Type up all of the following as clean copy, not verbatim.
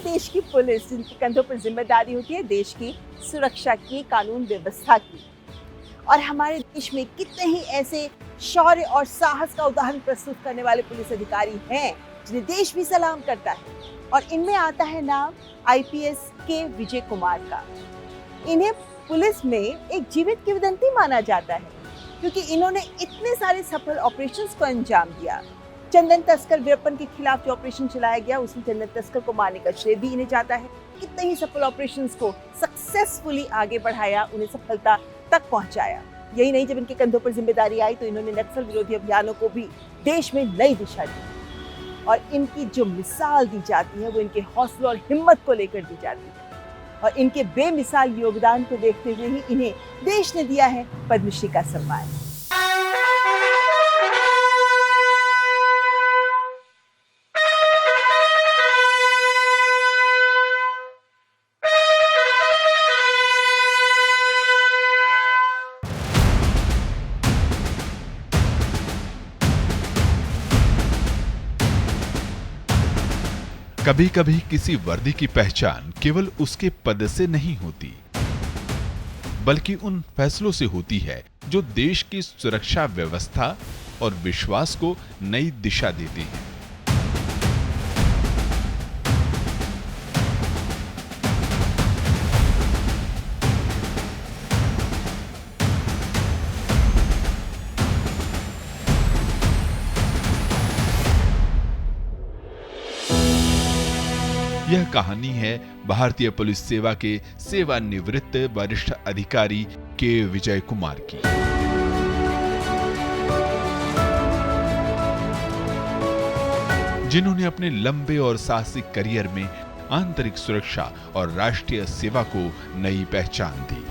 देश की पुलिस जिनके कंधों पर जिम्मेदारी होती है देश की सुरक्षा की, कानून व्यवस्था की। और हमारे देश में कितने ही ऐसे शौर्य और साहस का उदाहरण प्रस्तुत करने वाले पुलिस अधिकारी हैं जिन्हें देश भी सलाम करता है। और इनमें आता है नाम आईपीएस के विजय कुमार का। इन्हें पुलिस में एक जीवित किंवदंती माना जाता है क्योंकि इन्होंने इतने सारे सफल ऑपरेशंस को अंजाम दिया। चंदन तस्कर वीरप्पन के खिलाफ जो ऑपरेशन चलाया गया उसमें चंदन तस्कर को मारने का श्रेय भी इन्हें जाता है। कितने ही सफल ऑपरेशंस को सक्सेसफुली आगे बढ़ाया, उन्हें सफलता तक पहुंचाया। यही नहीं, जब इनके कंधों पर जिम्मेदारी आई तो इन्होंने नक्सल विरोधी अभियानों को भी देश में नई दिशा दी। और इनकी जो मिसाल दी जाती है वो इनके हौसले और हिम्मत को लेकर दी जाती है। और इनके बेमिसाल योगदान को देखते हुए ही इन्हें देश ने दिया है पद्मश्री का सम्मान। कभी कभी किसी वर्दी की पहचान केवल उसके पद से नहीं होती, बल्कि उन फैसलों से होती है जो देश की सुरक्षा व्यवस्था और विश्वास को नई दिशा देते हैं। यह कहानी है भारतीय पुलिस सेवा के सेवानिवृत्त वरिष्ठ अधिकारी के विजय कुमार की। जिन्होंने अपने लंबे और साहसिक करियर में आंतरिक सुरक्षा और राष्ट्रीय सेवा को नई पहचान दी।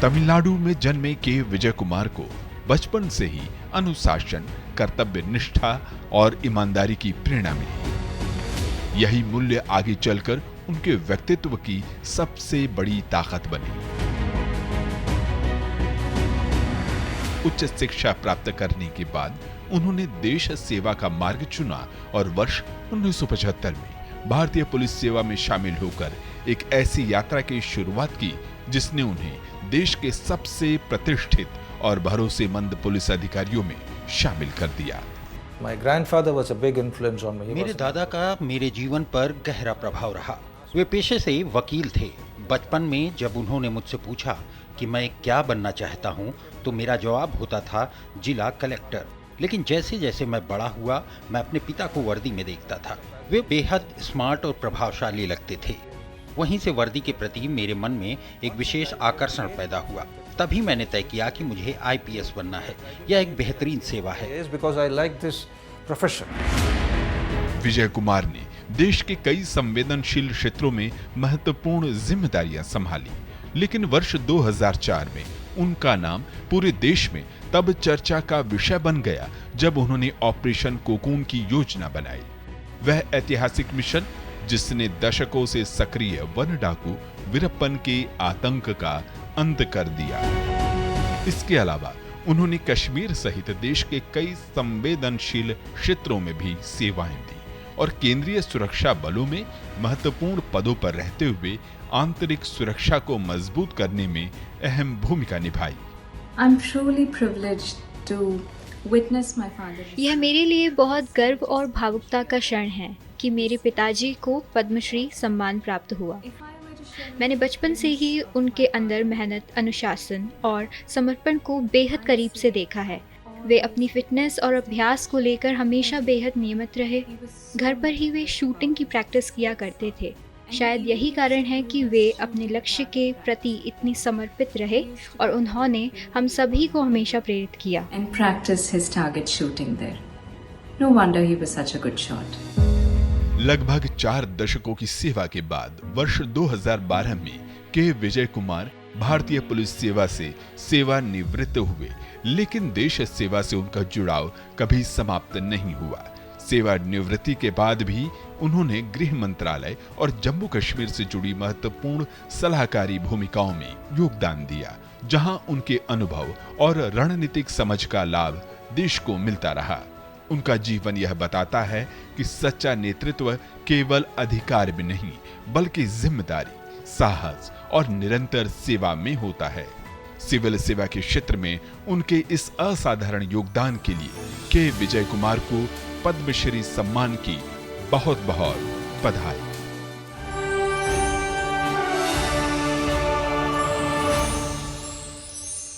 तमिलनाडु में जन्मे के विजय कुमार को बचपन से ही अनुशासन, कर्तव्य निष्ठा और ईमानदारी की प्रेरणा मिली। यही मूल्य आगे चलकर उनके व्यक्तित्व की सबसे बड़ी ताकत बनी। उच्च शिक्षा प्राप्त करने के बाद उन्होंने देश सेवा का मार्ग चुना और वर्ष 1975 में भारतीय पुलिस सेवा में शामिल होकर एक ऐसी यात्रा की शुरुआत की जिसने उन्हें देश के सबसे प्रतिष्ठित और भरोसेमंद पुलिस अधिकारियों में शामिल कर दिया। मेरे दादा का मेरे जीवन पर गहरा प्रभाव रहा। वे पेशे से वकील थे। बचपन में जब उन्होंने मुझसे पूछा कि मैं क्या बनना चाहता हूं, तो मेरा जवाब होता था जिला कलेक्टर। लेकिन जैसे जैसे मैं बड़ा हुआ, मैं अपने पिता को वर्दी में देखता था। वे बेहद स्मार्ट और प्रभावशाली लगते थे। वहीं से वर्दी के प्रति मेरे मन में एक विशेष आकर्षण पैदा हुआ। तभी मैंने तय किया कि मुझे आईपीएस बनना है। यह एक बेहतरीन सेवा है। विजय कुमार ने देश के कई संवेदनशील क्षेत्रों में महत्वपूर्ण जिम्मेदारियां संभाली, लेकिन वर्ष 2004 में उनका नाम पूरे देश में तब चर्चा का विषय बन गया जब उन्होंने ऑपरेशन कोकून की योजना बनाई। वह ऐतिहासिक मिशन जिसने दशकों से सक्रिय वन डाकू वीरप्पन के आतंक का अंत कर दिया। इसके अलावा उन्होंने कश्मीर सहित देश के कई संवेदनशील क्षेत्रों में भी सेवाएं दी और केंद्रीय सुरक्षा बलों में महत्वपूर्ण पदों पर रहते हुए आंतरिक सुरक्षा को मजबूत करने में अहम भूमिका निभाई। यह मेरे लिए बहुत गर्व और भावुकता का क्षण है कि मेरे पिताजी को पद्मश्री सम्मान प्राप्त हुआ। मैंने बचपन से ही उनके अंदर मेहनत, अनुशासन और समर्पण को बेहद करीब से देखा है। वे अपनी फिटनेस और अभ्यास को लेकर हमेशा बेहद नियमित रहे। घर पर ही वे शूटिंग की प्रैक्टिस किया करते थे। शायद यही कारण है कि वे अपने लक्ष्य के प्रति इतनी समर्पित रहे और उन्होंने हम सभी को हमेशा प्रेरित किया। लगभग 4 दशकों की सेवा के बाद वर्ष 2012 में के विजय कुमार भारतीय पुलिस सेवा से सेवानिवृत्त हुए, लेकिन देश सेवा से उनका जुड़ाव कभी समाप्त नहीं हुआ। सेवानिवृत्ति के बाद भी उन्होंने गृह मंत्रालय और जम्मू कश्मीर से जुड़ी महत्वपूर्ण सलाहकारी भूमिकाओं में योगदान दिया, जहां उनके अनुभव और रणनीतिक समझ का लाभ देश को मिलता रहा। उनका जीवन यह बताता है कि सच्चा नेतृत्व केवल अधिकार में नहीं, बल्कि जिम्मेदारी, साहस और निरंतर सेवा में होता है। सिविल सेवा के क्षेत्र में उनके इस असाधारण योगदान के लिए के विजय कुमार को पद्मश्री सम्मान की बहुत बहुत बधाई।